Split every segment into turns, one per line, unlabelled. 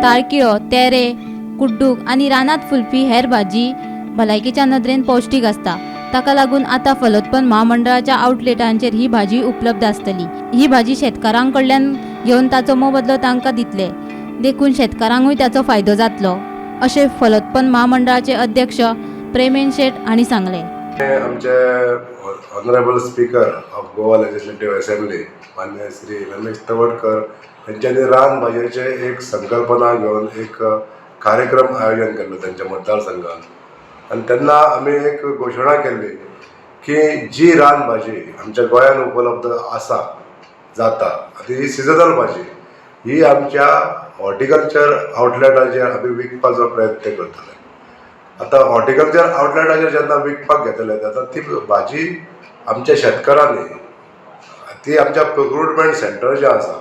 ताळकिळो, तेरे, कुड्डूक आणि रानात फुलपी हेर भाजी भलायकेच्या नदरेन पौष्टिक असता। ताका लागून आता फलोत्पन्न महामंडळाच्या आउटलेटांचेर ही भाजी उपलब्ध असतली। ही भाजी शेतकारांकडल्यान घेऊन ताचो मोबदलो तांकां दितले, देखून शेतकारांकूय त्याचो फायदो जातलो, अशें फलोत्पन्न महामंडळाचे अध्यक्ष प्रेमेन शेट हांणी सांगले।
आमचे honourable speaker of Goa legislative assembly मान्य श्री रमेश तवडकर यांच्यानी रान भाज्याचे एक संकल्पना घेऊन एक कार्यक्रम आयोजन केलो त्यांच्या मतदारसंघात। आणि तेन्ना आमी एक घोशणा केल्ली की जी रान भाजी आमच्या गोंयांत उपलब्ध आसा जाता, ही सिजनल भाजी ही आमच्या हॉर्टिकल्चर आउटलेटाचेर आमी विकपाचो प्रयत्न करतले। आता हॉर्टिकल्चर आउटलेटाचेर जेन्ना विकपाक घेतले तेन्ना ती भाजी आमच्या शेतकारांनी ती आमच्या प्रोक्रुटमेंट सेंटर जे आसा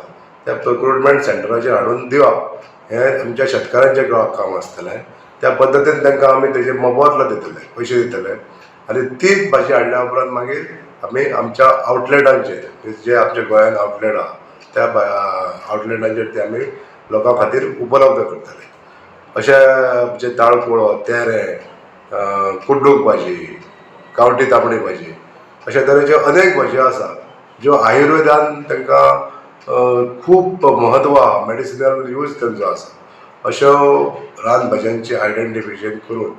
त्या प्रोक्रुटमेंट सेंटराचेर हाडून दिवप हें आमच्या शेतकारांचें काम आसतलें। त्या पद्दतीन तांकां आमी तेजे मोबदलो दितले, पयशे दितले आनी तीच भाजी हाडल्या उपरांत मागीर आमी आमच्या आउटलेटांचेर जे आमच्या गोंयांत आउटलेट आहा त्या आउटलेटांचेर ते आमी लोकां खातीर उपलब्ध करतले। अशें जे ताळकुळो, तेरे, कुड्डूक भाजी, गांवठी तांबडी भाजी अशे तरेच्यो अनेक भाजयो आसा ज्यो आयुर्वेदान तांकां खूब म्हत्व आहा, मेडिसिनल यूज तांचो आसा। अश्यो रान भाज्यांची आयडेंटिफिकेशन करून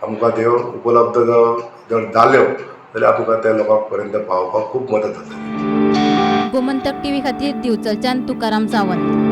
आमकां त्यो उपलब्ध जर जाल्यो जाल्यार आमकां त्या लोकां पर्यंत पावोवपाक खूब मदत जातली।
गोमंतक टीव्ही खातीर दिवचलच्यान तुकाराम सावंत।